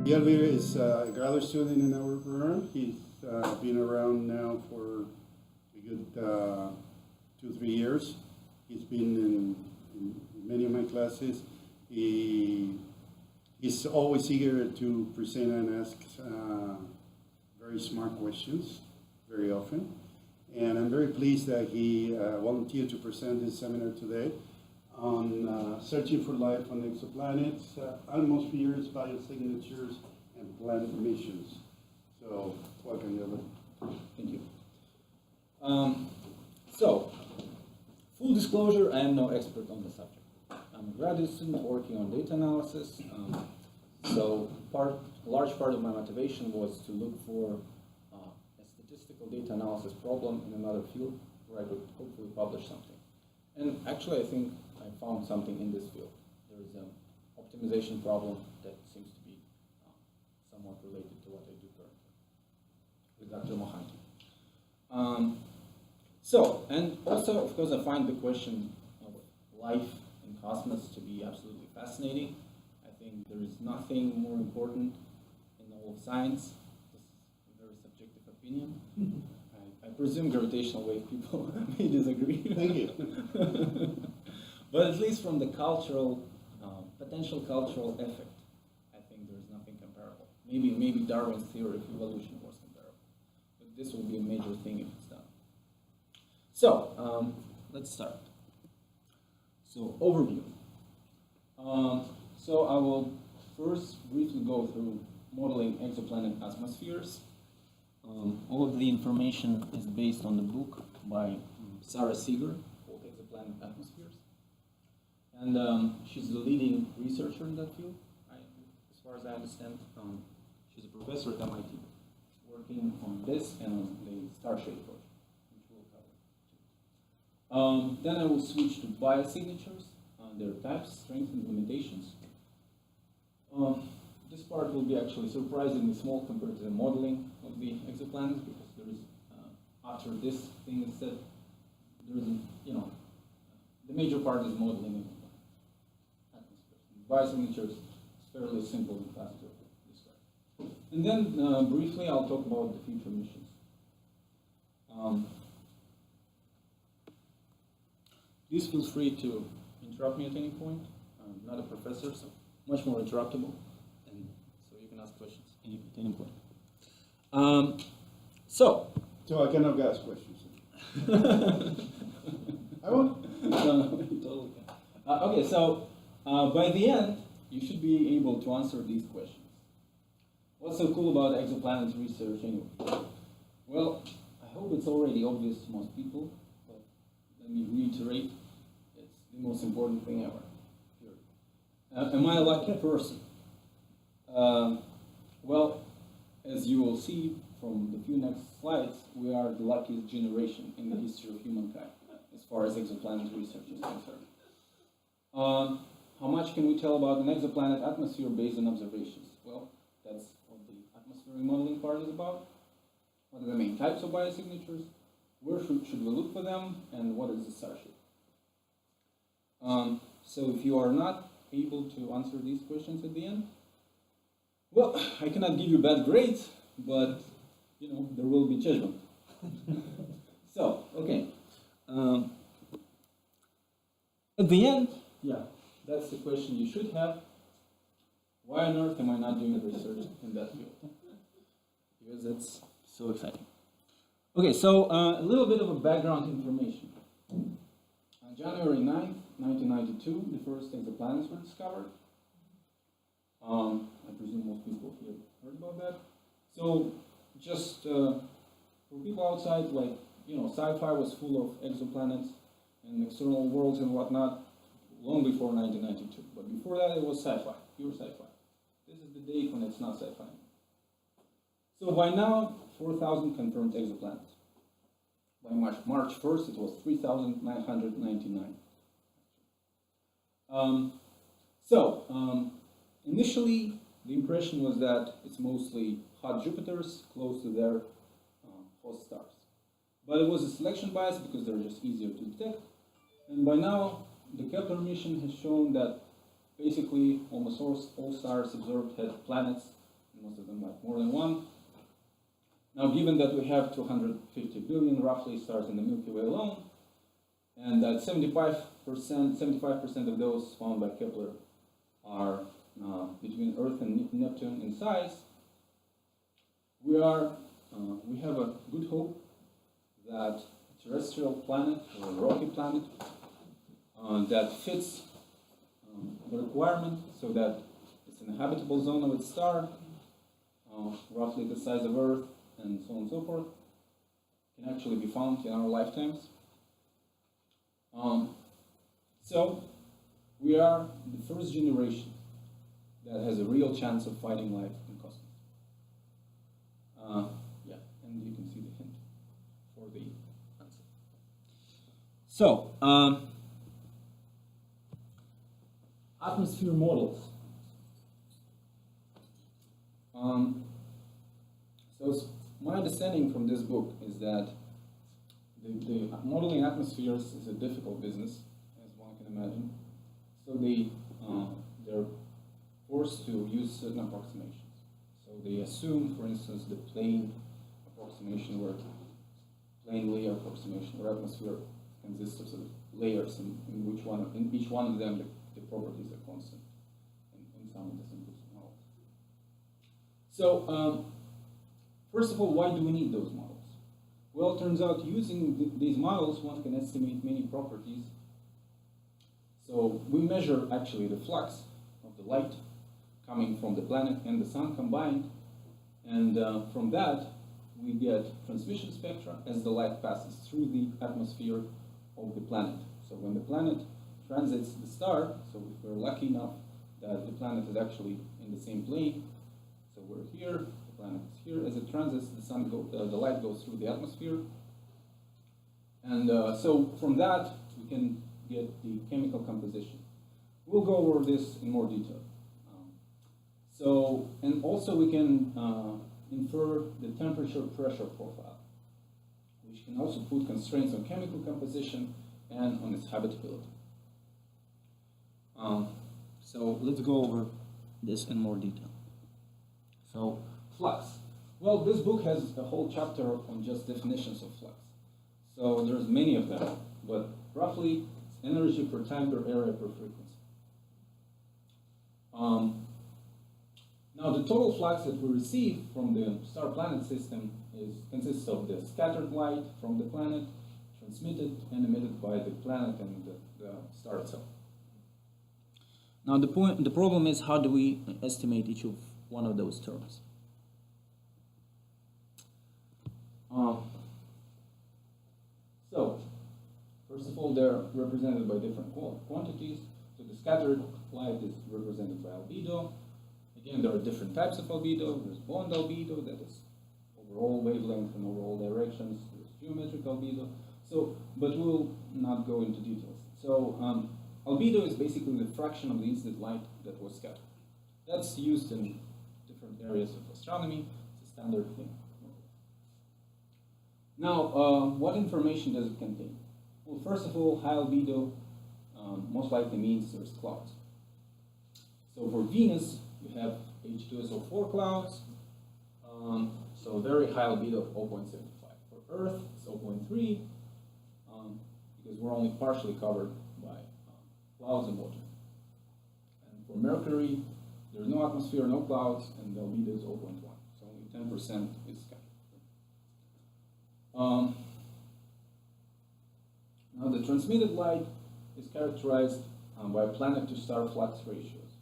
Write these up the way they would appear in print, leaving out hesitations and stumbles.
Yelbir is a graduate student in our program. He's been around now for a good 2-3 years. He's been in many of my classes. He's always eager to present and ask very smart questions very often. And I'm very pleased that he volunteered to present this seminar today on searching for life on exoplanets, atmospheres, biosignatures, and planet missions. So, welcome, Yelbir. Thank you. So, full disclosure, I am no expert on the subject. I'm a graduate student working on data analysis. So, a large part of my motivation was to look for a statistical data analysis problem in another field where I could hopefully publish something. And actually, I think I found something in this field. There is an optimization problem that seems to be somewhat related to what I do currently with Dr. Mohanty. And also, of course, I find the question of life in cosmos to be absolutely fascinating. I think there is nothing more important in all of science. This is a very subjective opinion. I presume gravitational wave people may disagree. Thank you. But at least from the cultural, potential cultural effect, I think there is nothing comparable. Maybe Darwin's theory of evolution was comparable. But this will be a major thing if it's done. So, let's start. So, overview. So I will first briefly go through modeling exoplanet atmospheres. All of the information is based on the book by Sarah Seeger called Exoplanet Atmospheres. And she's the leading researcher in that field, as far as I understand. She's a professor at MIT, working on this and on the Starshade project, which we'll cover. Then I will switch to biosignatures, their types, strengths, and limitations. This part will be actually surprisingly small compared to the modeling of the exoplanets, because there is, after this thing is said, there is, the major part is modeling atmospheres. Biosignatures is fairly simple and fast to describe. And then briefly, I'll talk about the future missions. Please feel free to interrupt me at any point. I'm not a professor, so much more interruptible, and so you can ask questions at any point. So I cannot ask questions. I won't. No, you totally can. Okay, so by the end, you should be able to answer these questions. What's so cool about exoplanets research anyway? Well, I hope it's already obvious to most people, but let me reiterate, it's the most important thing ever. Am I a lucky person? Well, as you will see from the few next slides, we are the luckiest generation in the history of humankind, as far as exoplanet research is concerned. How much can we tell about an exoplanet atmosphere based on observations? Well, that's what the atmospheric modeling part is about. What are the main types of biosignatures? Where should we look for them? And what is the Starshade? So if you are not able to answer these questions at the end, well, I cannot give you bad grades, but there will be judgment. So, okay. At the end, that's the question you should have. Why on earth am I not doing research in that field? Because that's so exciting. Okay, so a little bit of a background information. On January 9th, 1992, the first exoplanets were discovered. I presume most people here heard about that. So, just for people outside, sci-fi was full of exoplanets and external worlds and whatnot long before 1992. But before that, it was sci-fi, pure sci-fi. This is the date when it's not sci-fi. So by now, 4,000 confirmed exoplanets. By March 1st, it was 3,999. Initially, the impression was that it's mostly hot Jupiters close to their host stars. But it was a selection bias because they're just easier to detect. And by now, the Kepler mission has shown that basically almost all stars observed had planets most of them like more than one. Now, given that we have 250 billion roughly stars in the Milky Way alone, and that 75% of those found by Kepler are between Earth and Neptune in size, we have a good hope that a terrestrial planet or a rocky planet that fits the requirement, so that it's in a habitable zone of its star, roughly the size of Earth, and so on and so forth, can actually be found in our lifetimes. So we are the first generation that has a real chance of finding life in cosmos. Yeah, and you can see the hint for the answer. So, atmosphere models. So my understanding from this book is that the modeling atmospheres is a difficult business, as one can imagine. So they're forced to use certain approximations. So they assume, for instance, the plane approximation, where plane-layer approximation, where atmosphere consists of sort of layers, in each one of them the properties are constant in some of the simplest models. So first of all, why do we need those models? Well, it turns out using these models, one can estimate many properties. So we measure actually the flux of the light coming from the planet and the sun combined, and from that we get transmission spectra as the light passes through the atmosphere of the planet. So when the planet transits the star, so if we're lucky enough that the planet is actually in the same plane, so we're here, the planet is here, as it transits, the light goes through the atmosphere, and so from that we can get the chemical composition. We'll go over this in more detail. And also we can infer the temperature-pressure profile, which can also put constraints on chemical composition and on its habitability. So let's go over this in more detail. So flux. Well, this book has a whole chapter on just definitions of flux. So there's many of them, but roughly it's energy per time per area per frequency. Now the total flux that we receive from the star-planet system consists of the scattered light from the planet, transmitted and emitted by the planet and the star itself. Now the problem is, how do we estimate each of one of those terms? So first of all, they're represented by different quantities. So the scattered light is represented by albedo. Again, there are different types of albedo. There's bond albedo, that is overall wavelength and overall directions. There's geometric albedo. So, but we'll not go into details. So albedo is basically the fraction of the incident light that was scattered. That's used in different areas of astronomy. It's a standard thing. Now, what information does it contain? Well, first of all, high albedo most likely means there's clouds. So for Venus, you have H2SO4 clouds, so very high albedo of 0.75. For Earth, it's 0.3, because we're only partially covered by clouds and water. And for Mercury, there's no atmosphere, no clouds, and the albedo is 0.1, so only 10% is scattered. Now the transmitted light is characterized by planet-to-star flux ratios.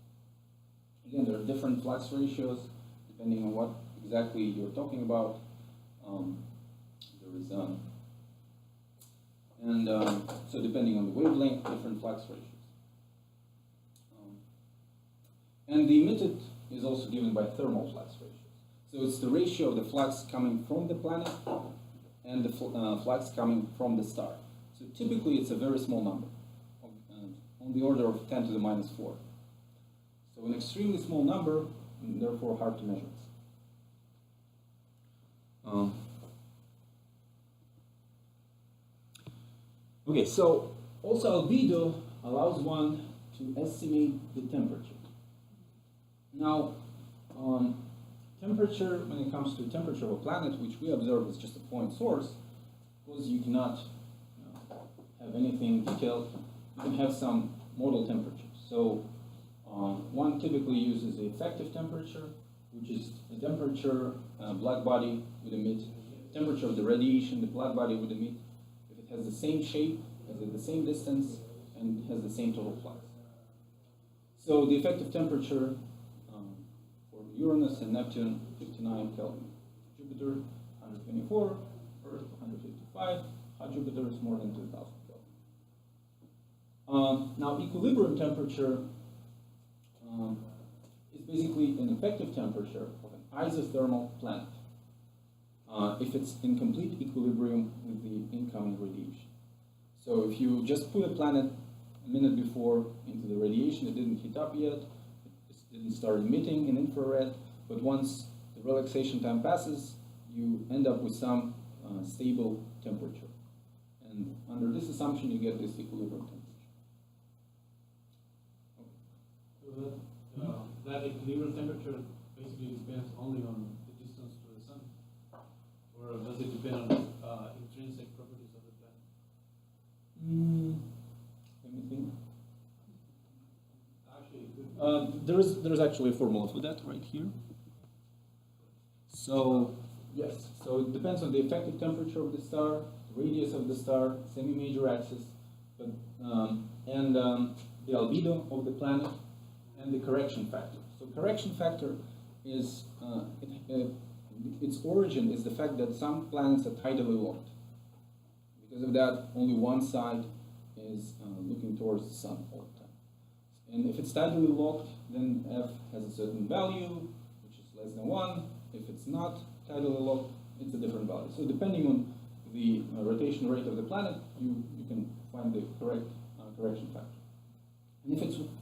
Again, there are different flux ratios depending on what exactly you're talking about. So depending on the wavelength, different flux ratios. And the emitted is also given by thermal flux ratios. So it's the ratio of the flux coming from the planet and the flux coming from the star. So typically it's a very small number, on the order of 10 to the minus 4. So an extremely small number, and therefore hard to measure. Okay, so also albedo allows one to estimate the temperature. Now, temperature, when it comes to temperature of a planet, which we observe as just a point source, because you cannot have anything detailed, you can have some model temperature. So one typically uses the effective temperature, which is the temperature a black body would emit, temperature of the radiation the black body would emit, if it has the same shape, has the same distance, and has the same total flux. So the effective temperature for Uranus and Neptune, 59 Kelvin. Jupiter, 124, Earth, 155, hot Jupiter is more than 2,000 Kelvin. Now, equilibrium temperature is basically an effective temperature of an isothermal planet if it's in complete equilibrium with the incoming radiation. So if you just put a planet a minute before into the radiation, it didn't heat up yet, it didn't start emitting in infrared, but once the relaxation time passes, you end up with some stable temperature. And under this assumption, you get this equilibrium temperature. So that equilibrium temperature basically depends only on the distance to the sun, or does it depend on intrinsic properties of the planet? Let me think. Actually, it could There's actually a formula for that right here. So yes, so it depends on the effective temperature of the star, radius of the star, semi-major axis, but and the albedo of the planet, and the correction factor. So correction factor is its origin is the fact that some planets are tidally locked. Because of that, only one side is looking towards the sun all the time. And if it's tidally locked, then F has a certain value, which is less than 1. If it's not tidally locked, it's a different value. So depending on the rotation rate of the planet, you can find the correct correction factor. And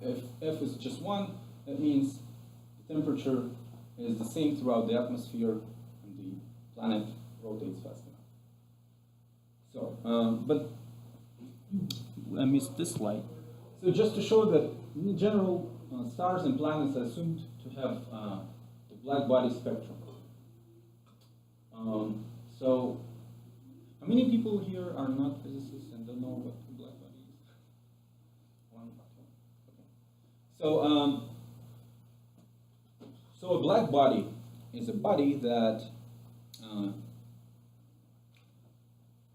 if F is just 1, that means the temperature is the same throughout the atmosphere and the planet rotates fast enough. So, but I missed this slide. So just to show that in general, stars and planets are assumed to have the black body spectrum. So how many people here are not physicists and don't know what the black body is? One. Okay. So a black body is a body that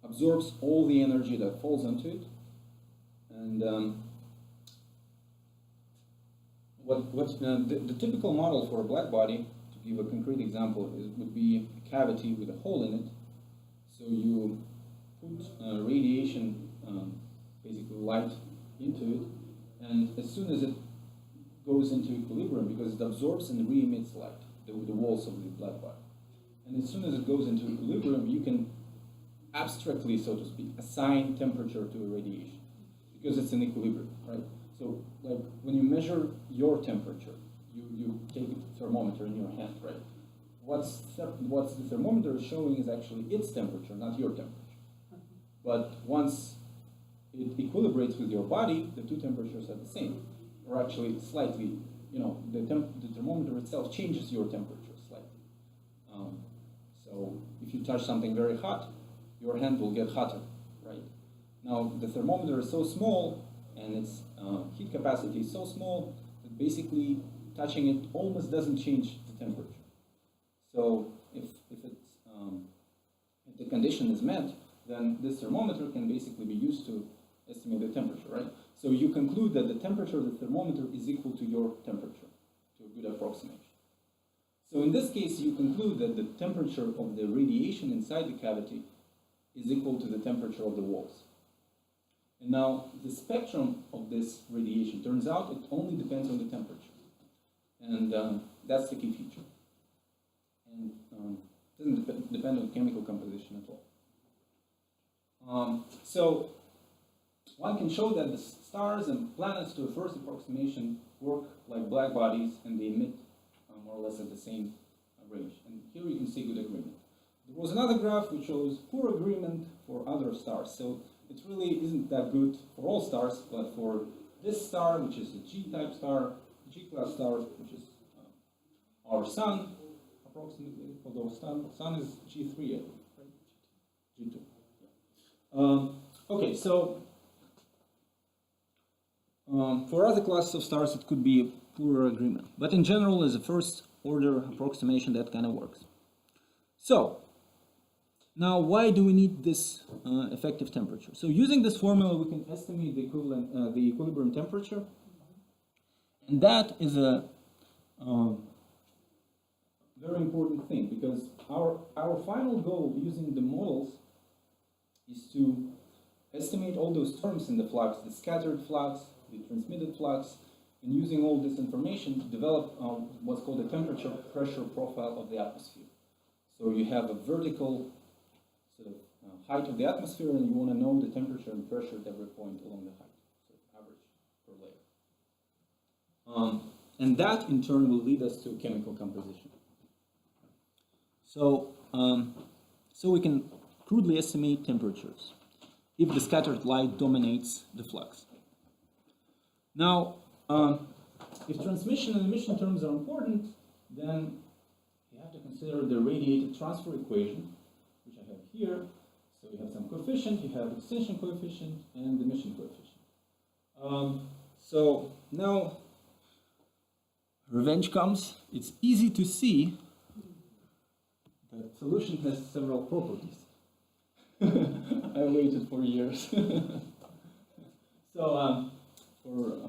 absorbs all the energy that falls into it, and the typical model for a black body, to give a concrete example, would be a cavity with a hole in it. So you put radiation, basically light, into it, and as soon as it goes into equilibrium, because it absorbs and re-emits light, the walls of the black body. And as soon as it goes into equilibrium, you can abstractly, so to speak, assign temperature to a radiation, because it's in equilibrium, right? So, like, when you measure your temperature, you take a thermometer in your hand, right? What's the thermometer is showing is actually its temperature, not your temperature. But once it equilibrates with your body, the two temperatures are the same, or actually slightly, the thermometer itself changes your temperature slightly. So if you touch something very hot, your hand will get hotter, right? Now, the thermometer is so small, and its heat capacity is so small, that basically touching it almost doesn't change the temperature. So if the condition is met, then this thermometer can basically be used to estimate the temperature, right? So you conclude that the temperature of the thermometer is equal to your temperature, to a good approximation. So in this case, you conclude that the temperature of the radiation inside the cavity is equal to the temperature of the walls. And now, the spectrum of this radiation, turns out it only depends on the temperature. And that's the key feature. And doesn't depend on chemical composition at all. So one can show that the stars and planets, to a first approximation, work like black bodies, and they emit more or less at the same range. And here you can see good agreement. There was another graph which shows poor agreement for other stars. So it really isn't that good for all stars, but for this star, which is a G-type star, G-class star, which is our sun, approximately, although sun is G3, I believe, right? G2. Okay, so for other classes of stars, it could be a poorer agreement. But in general, as a first order approximation, that kind of works. So, now why do we need this effective temperature? So using this formula, we can estimate the equivalent, the equilibrium temperature. And that is a very important thing, because our final goal using the models is to estimate all those terms in the flux, the scattered flux, the transmitted flux, and using all this information to develop what's called a temperature pressure profile of the atmosphere. So you have a vertical sort of height of the atmosphere, and you want to know the temperature and pressure at every point along the height, so average per layer. And that in turn will lead us to chemical composition. So, so we can crudely estimate temperatures if the scattered light dominates the flux. Now, if transmission and emission terms are important, then you have to consider the radiated transfer equation, which I have here. So you have some coefficient, you have extinction coefficient, and emission coefficient. So now, revenge comes. It's easy to see that solution has several properties. I waited for years. So,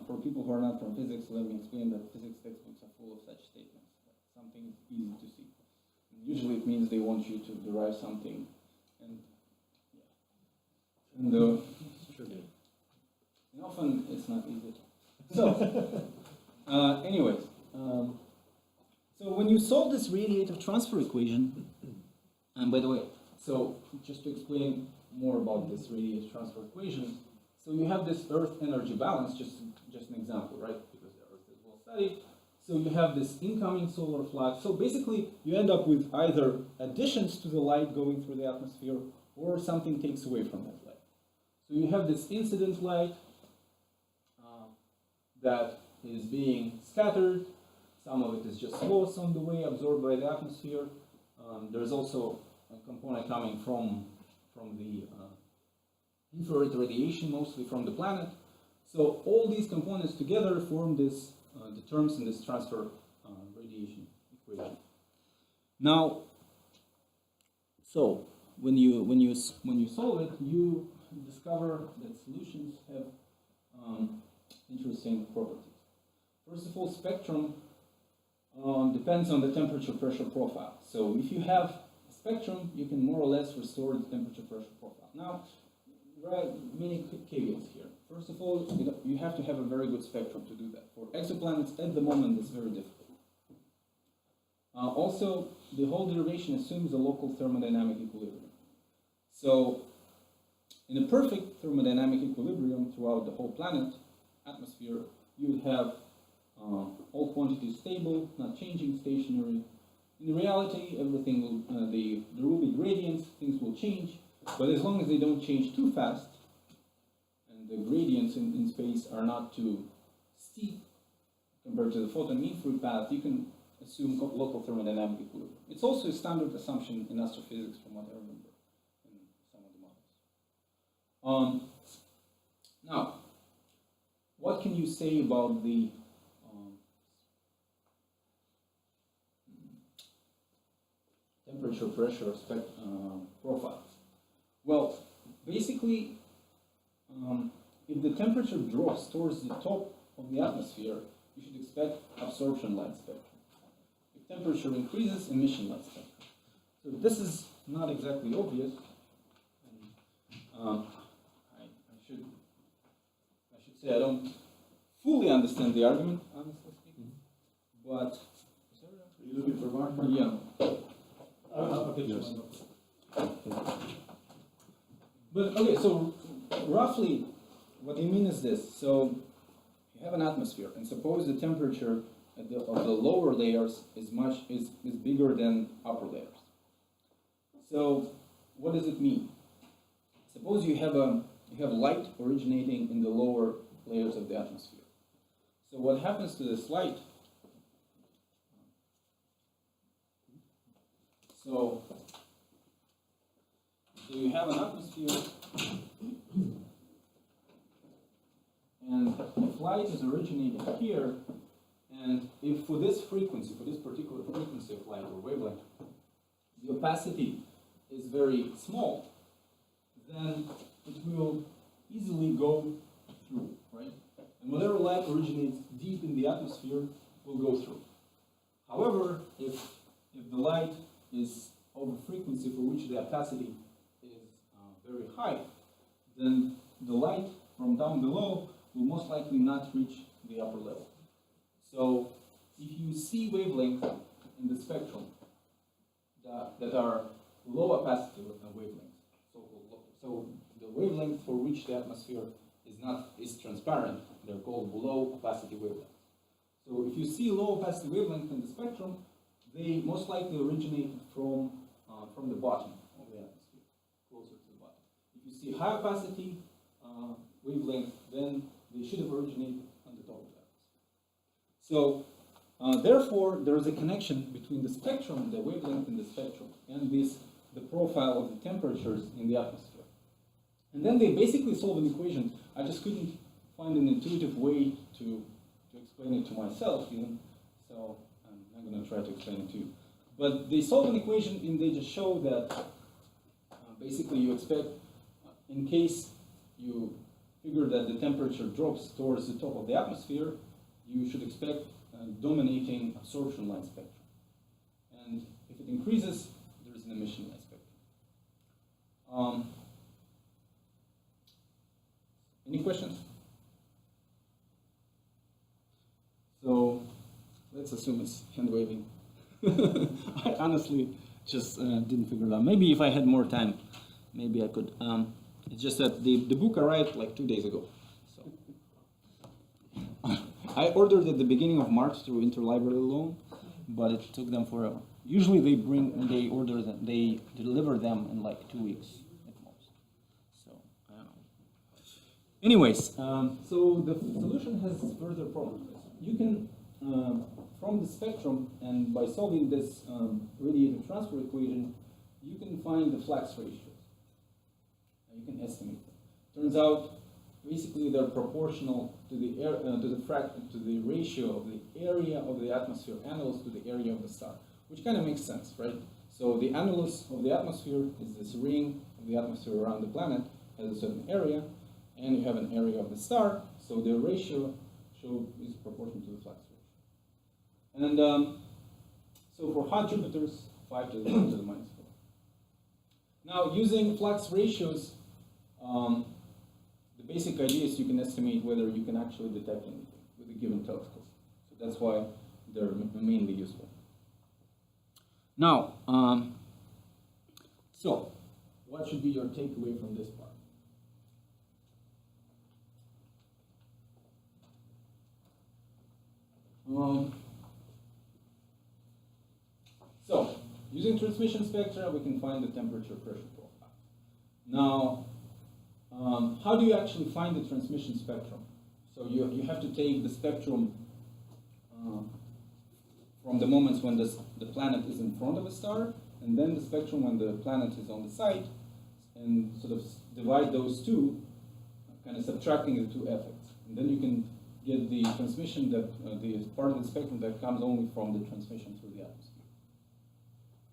for people who are not from physics, let me explain that physics textbooks are full of such statements. Something easy to see. And usually it means they want you to derive something, and often it's not easy. So, anyways, so when you solve this radiative transfer equation, and by the way, so just to explain more about this radiative transfer equation, so you have this Earth energy balance, just an example, right? Because the Earth is well studied. So you have this incoming solar flux. So basically, you end up with either additions to the light going through the atmosphere, or something takes away from that light. So you have this incident light that is being scattered. Some of it is just lost on the way, absorbed by the atmosphere. There's also a component coming from the infrared radiation, mostly from the planet. So all these components together form this, the terms in this transfer radiation equation. Now, so when you solve it, you discover that solutions have interesting properties. First of all, spectrum depends on the temperature pressure profile. So if you have a spectrum, you can more or less restore the temperature pressure profile. Now, there are many caveats here. First of all, you have to have a very good spectrum to do that. For exoplanets, at the moment, it's very difficult. Also, the whole derivation assumes a local thermodynamic equilibrium. So, in a perfect thermodynamic equilibrium throughout the whole planet, atmosphere, you would have all quantities stable, not changing, stationary. In reality, everything will, there will be gradients, things will change, but as long as they don't change too fast, and the gradients in space are not too steep compared to the photon mean-free path, you can assume local thermodynamic equilibrium. It's also a standard assumption in astrophysics from what I remember in some of the models. Now, what can you say about the temperature pressure profiles? Well, basically, if the temperature drops towards the top of the atmosphere, you should expect absorption light spectrum. If temperature increases, emission light spectrum. So this is not exactly obvious. And, I should say I don't fully understand the argument, honestly speaking. But Are you looking for Mark? yeah. Yes. But okay, so roughly, what I mean is this. So you have an atmosphere, and suppose the temperature of the lower layers is bigger than upper layers. So what does it mean? Suppose you have light originating in the lower layers of the atmosphere. So what happens to this light So you have an atmosphere, and if light is originating here, and if for this frequency, for this particular frequency of light or wavelength, the opacity is very small, then it will easily go through, right? And whatever light originates deep in the atmosphere will go through. However, if the light is of a frequency for which the opacity is very high, then the light from down below will most likely not reach the upper level. So if you see wavelengths in the spectrum that are low opacity wavelengths, so the wavelength for which the atmosphere is transparent, they're called low opacity wavelengths. So if you see low opacity wavelength in the spectrum, they most likely originate from the bottom of the atmosphere, closer to the bottom. If you see high opacity wavelength, then they should have originated on the top of the atmosphere. So therefore, there is a connection between the spectrum, the wavelength in the spectrum, and the profile of the temperatures in the atmosphere. And then they basically solve an equation. I just couldn't find an intuitive way to explain it to myself even, so I'm not going to try to explain it to you. But they solve an equation and they just show that basically you expect, in case you figure that the temperature drops towards the top of the atmosphere, you should expect a dominating absorption line spectrum. And if it increases, there is an emission line spectrum. Any questions? So let's assume it's hand waving. I honestly just didn't figure it out. Maybe if I had more time, maybe I could. It's just that the book arrived like 2 days ago. So I ordered at the beginning of March through interlibrary loan, but it took them forever. Usually they deliver them in like 2 weeks at most. So I don't know. Anyways, so the solution has further problems. You can, from the spectrum, and by solving this radiative transfer equation, you can find the flux ratios. You can estimate them. Turns out, basically, they're proportional to the ratio of the area of the atmosphere annulus to the area of the star, which kind of makes sense, right? So the annulus of the atmosphere is this ring of the atmosphere around the planet, has a certain area, and you have an area of the star, so the ratio is proportional to the flux ratio. And so for hot Jupiters, 5 to the 10 to the minus 4. Now, using flux ratios, the basic idea is you can estimate whether you can actually detect anything with a given telescope. So that's why they're mainly useful. Now, so what should be your takeaway from this part? So, using transmission spectra, we can find the temperature pressure profile. Now, how do you actually find the transmission spectrum? So you have to take the spectrum from the moments when the planet is in front of a star, and then the spectrum when the planet is on the side, and sort of divide those two, kind of subtracting the two effects. And then you can get the transmission that, the part of the spectrum that comes only from the transmission through the atmosphere.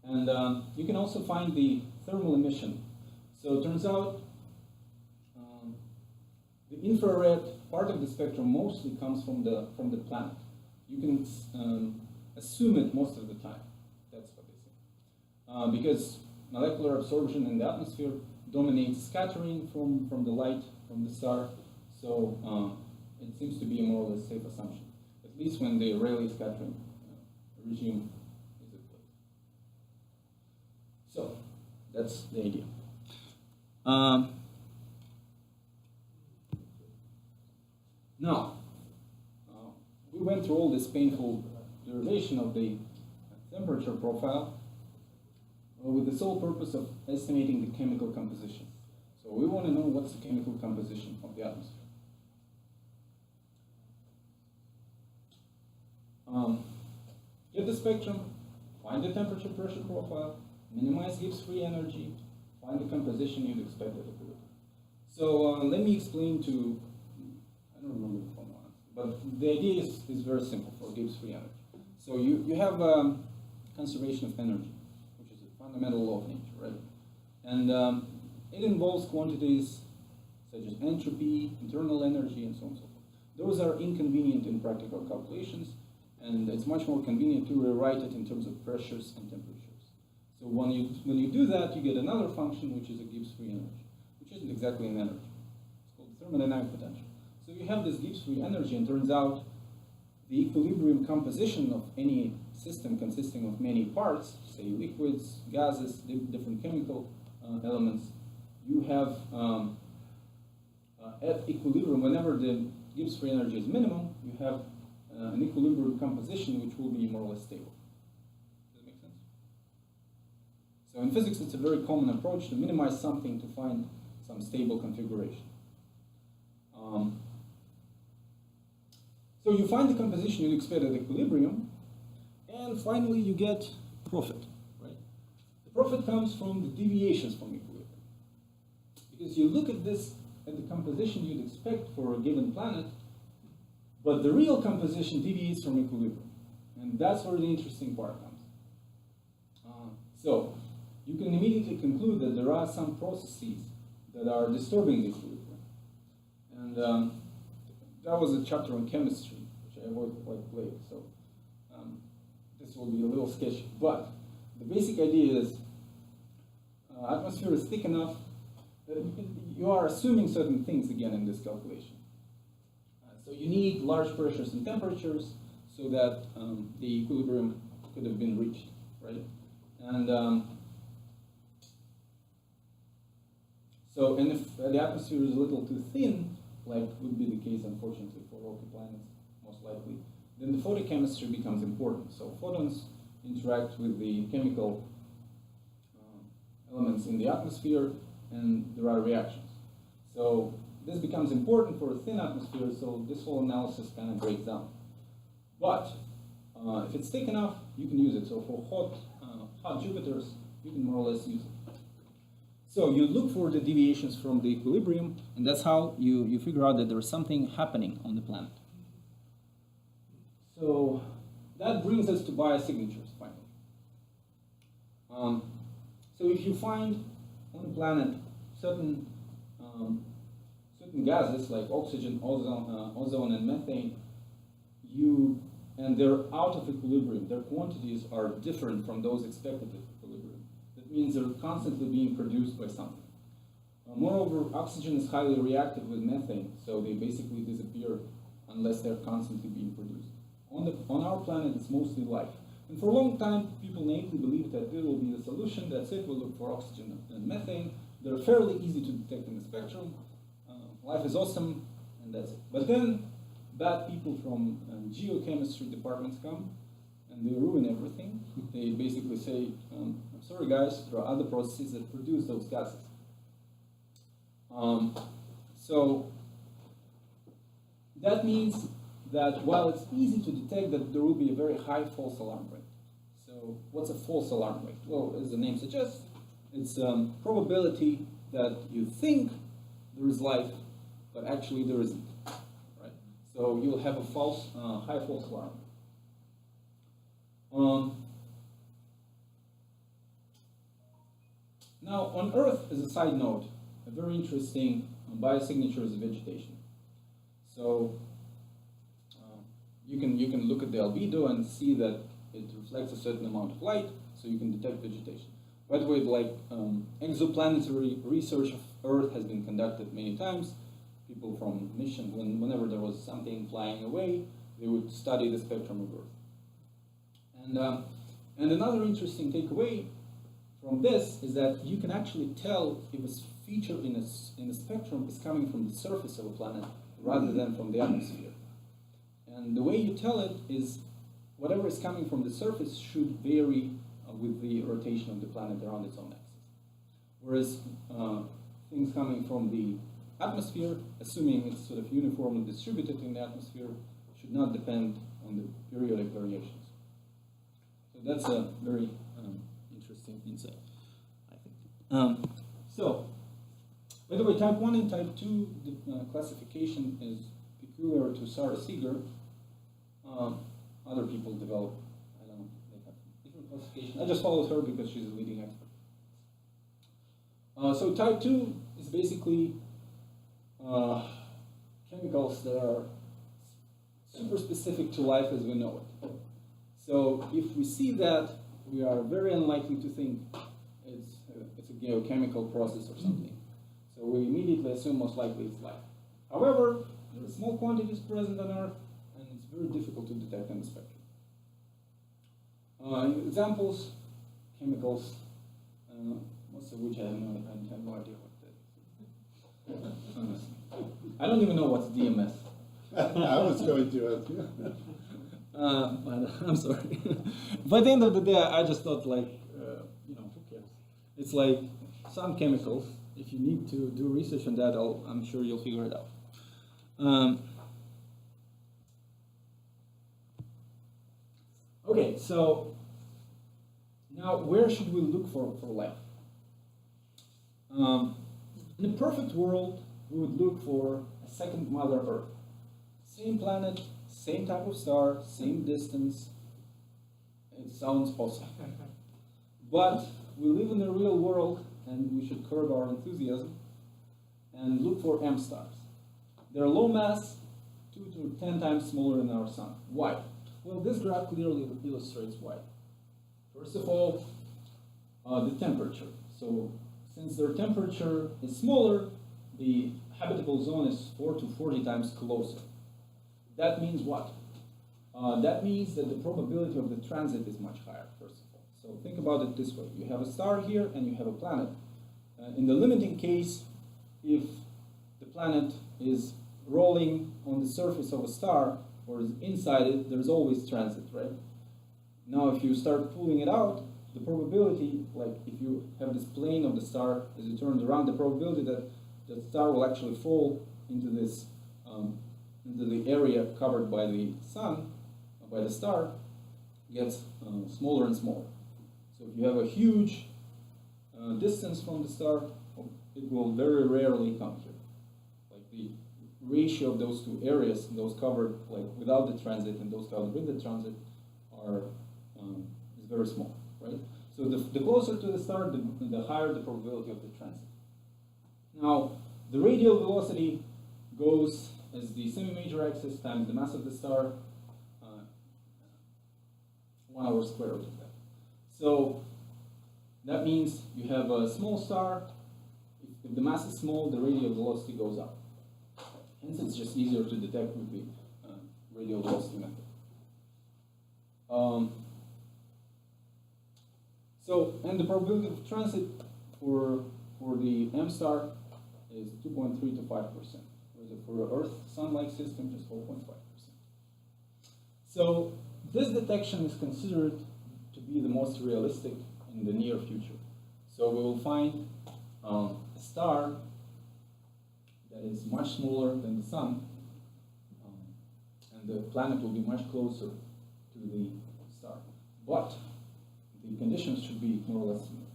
And you can also find the thermal emission. So it turns out the infrared part of the spectrum mostly comes from the planet. You can assume it most of the time. That's what they say. Because molecular absorption in the atmosphere dominates scattering from the light from the star. So it seems to be a more or less safe assumption, at least when the Rayleigh scattering regime is at play. So that's the idea. Now, we went through all this painful derivation of the temperature profile with the sole purpose of estimating the chemical composition. So we want to know what's the chemical composition of the atmosphere. Get the spectrum, find the temperature pressure profile, minimize Gibbs free energy, find the composition you'd expect at equilibrium. So let me explain to, I don't remember the formula, but the idea is very simple for Gibbs free energy. So you have conservation of energy, which is a fundamental law of nature, right? And it involves quantities such as entropy, internal energy, and so on and so forth. Those are inconvenient in practical calculations, and it's much more convenient to rewrite it in terms of pressures and temperatures. So when you do that, you get another function, which is a Gibbs free energy, which isn't exactly an energy. It's called thermodynamic potential. So you have this Gibbs free energy, and turns out the equilibrium composition of any system consisting of many parts, say liquids, gases, different chemical elements, you have at equilibrium, whenever the Gibbs free energy is minimum, you have an equilibrium composition which will be more or less stable. Does that make sense? So in physics, it's a very common approach to minimize something to find some stable configuration. So you find the composition you'd expect at equilibrium, and finally you get profit, right? The profit comes from the deviations from equilibrium. Because you look at this, at the composition you'd expect for a given planet, but the real composition deviates from equilibrium. And that's where the interesting part comes. So you can immediately conclude that there are some processes that are disturbing the equilibrium. And that was a chapter on chemistry, which I avoid quite late, so this will be a little sketchy. But the basic idea is atmosphere is thick enough that you are assuming certain things again in this calculation. So you need large pressures and temperatures so that the equilibrium could have been reached, right? And and if the atmosphere is a little too thin, like would be the case, unfortunately, for rocky planets, most likely, then the photochemistry becomes important. So photons interact with the chemical elements in the atmosphere, and there are reactions. So this becomes important for a thin atmosphere, so this whole analysis kind of breaks down. But if it's thick enough, you can use it. So for hot Jupiters, you can more or less use it. So you look for the deviations from the equilibrium, and that's how you figure out that there is something happening on the planet. So that brings us to biosignatures, finally. So if you find on the planet certain gases like oxygen, ozone, and methane, and they're out of equilibrium, their quantities are different from those expected at equilibrium. That means they're constantly being produced by something. Moreover, oxygen is highly reactive with methane, so they basically disappear unless they're constantly being produced. On our planet, it's mostly life. And for a long time, people naively believed that it will be the solution. That's it. We'll look for oxygen and methane. They're fairly easy to detect in the spectrum. Life is awesome, and that's it. But then, bad people from geochemistry departments come, and they ruin everything. They basically say, I'm sorry guys, there are other processes that produce those gases. So that means that while it's easy to detect that there will be a very high false alarm rate. So what's a false alarm rate? Well, as the name suggests, it's probability that you think there is life, but actually there isn't. Right? So you'll have a high false alarm. Now, on Earth, as a side note, a very interesting biosignature is vegetation. So you can look at the albedo and see that it reflects a certain amount of light, so you can detect vegetation. By the way, like exoplanetary research of Earth has been conducted many times. People from mission, whenever there was something flying away, they would study the spectrum of Earth. And another interesting takeaway from this is that you can actually tell if a feature in a spectrum is coming from the surface of a planet rather than from the atmosphere. And the way you tell it is whatever is coming from the surface should vary with the rotation of the planet around its own axis. Whereas things coming from the atmosphere, assuming it's sort of uniformly distributed in the atmosphere, should not depend on the periodic variations. So that's a very interesting interesting insight, I think. So, by the way, type 1 and type 2 classification is peculiar to Sarah Seeger. Other people develop, I don't know, they have different classification. I just followed her because she's a leading expert. So type 2 is basically chemicals that are super specific to life as we know it. So if we see that, we are very unlikely to think it's a geochemical process or something. So we immediately assume most likely it's life. However, there are small quantities present on Earth, and it's very difficult to detect in the spectrum. Examples, chemicals, most of which I have no idea what that is. Honestly. I don't even know what's DMS. I was going to ask you. I'm sorry. By the end of the day, I just thought like, who cares? It's like some chemicals. If you need to do research on that, I'm sure you'll figure it out. Okay, so now where should we look for life? In a perfect world, we would look for a second Mother Earth. Same planet, same type of star, same distance. It sounds awesome. But we live in the real world, and we should curb our enthusiasm and look for M stars. They're low mass, 2 to 10 times smaller than our sun. Why? Well, this graph clearly illustrates why. First of all, the temperature. So since their temperature is smaller, the habitable zone is 4 to 40 times closer. That means what? That means that the probability of the transit is much higher, first of all. So think about it this way. You have a star here and you have a planet. In the limiting case, if the planet is rolling on the surface of a star or is inside it, there's always transit, right? Now if you start pulling it out, the probability, like if you have this plane of the star as it turns around, the probability that the star will actually fall into this into the area covered by the sun, by the star, gets smaller and smaller. So if you have a huge distance from the star, it will very rarely come here. Like the ratio of those two areas, those covered like without the transit and those covered with the transit, are is very small, right? So the closer to the star, the higher the probability of the transit. Now, the radial velocity goes as the semi-major axis times the mass of the star, 1/² of that. So that means you have a small star. If the mass is small, the radial velocity goes up. Hence, it's just easier to detect with the radial velocity method. And the probability of transit for the M star is 2.3 to 5%. Whereas for an Earth-Sun-like system, just 4.5%. So this detection is considered to be the most realistic in the near future. So we will find a star that is much smaller than the sun, and the planet will be much closer to the star. But the conditions should be more or less similar.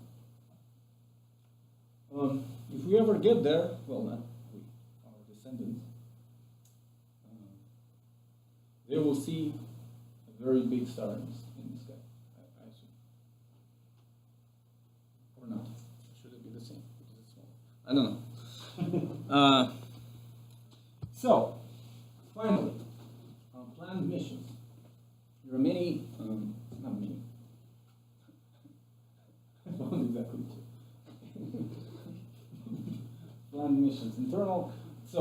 If we ever get there, well, not we, our descendants, they will see a very big star in the sky, I assume. Or not. Should it be the same? Because it's small. I don't know. So, finally, planned missions. There are many, not many. I found exactly two. Planned missions, internal. So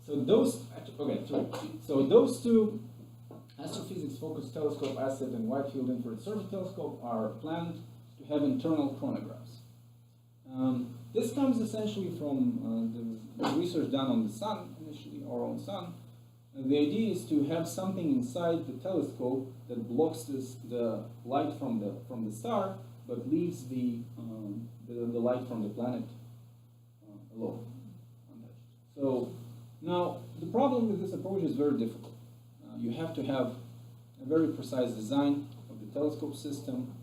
those. Okay, sorry. So those two astrophysics-focused telescope asset and wide-field infrared survey telescope are planned to have internal chronographs. This comes essentially from the research done on the sun, initially, our own sun. And the idea is to have something inside the telescope that blocks the light from the star, but leaves the light from the planet alone, untouched. So now the problem with this approach is very difficult. You have to have a very precise design of the telescope system.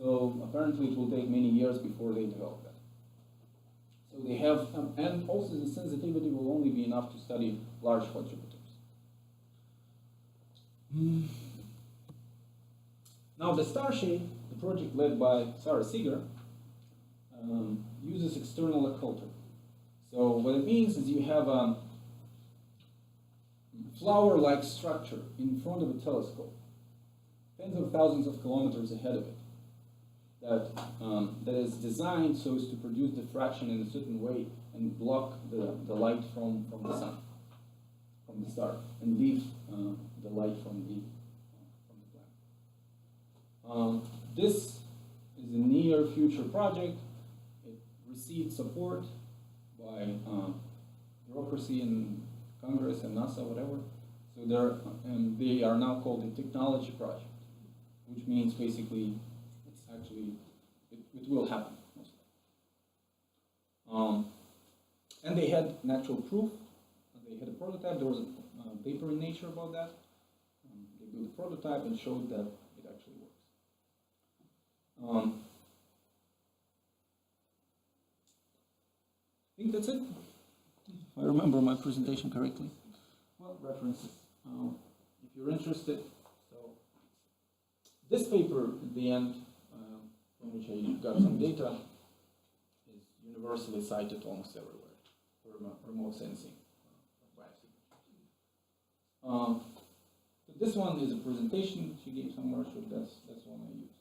So apparently it will take many years before they develop that. So they have, and also the sensitivity will only be enough to study large hot Jupiters. Now the Starshade, the project led by Sarah Seeger, uses external occulter. So what it means is you have a flower-like structure in front of a telescope, tens of thousands of kilometers ahead of it, that is designed so as to produce diffraction in a certain way and block the light from the sun, from the star, and leave the light from the planet. This is a near future project. It received support by bureaucracy in Congress and NASA, whatever. So they are now called a technology project, which means basically it's actually, it will happen. And they had an actual proof. They had a prototype. There was a paper in Nature about that. They built a prototype and showed that it actually works. I think that's it. If I remember my presentation correctly. Well, references. If you're interested, so this paper at the end, from which I got some data, is universally cited almost everywhere for remote sensing of biosignatures. So this one is a presentation she gave somewhere, so that's one I used.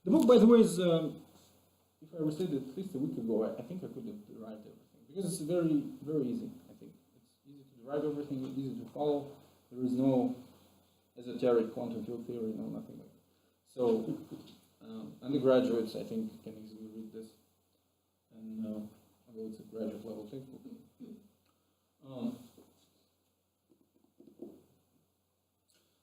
The book, by the way, is, if I received it at least a week ago, I think I could have derived everything. Because it's very, very easy, I think. It's easy to derive everything, easy to follow. There is no esoteric quantum field theory, no, nothing like that. So, undergraduates, I think, can easily read this. And although it's a graduate level textbook.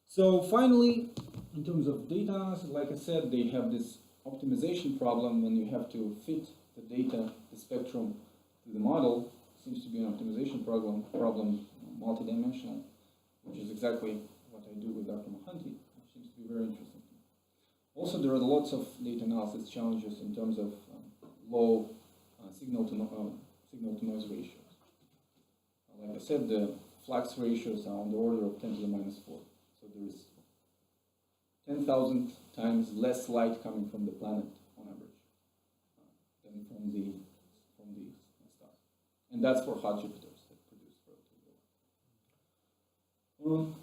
So finally, in terms of data analysis, like I said, they have this optimization problem when you have to fit the data, the spectrum, to the model. Seems to be an optimization problem, multidimensional, which is exactly what I do with Dr. Mohanty, which seems to be very interesting. Also, there are lots of data analysis challenges in terms of low signal-to-noise ratios. Like I said, the flux ratios are on the order of 10 to the minus 4. So there is 10,000 times less light coming from the planet on average than from the stars. And that's for hot Jupiters that produce relatively low.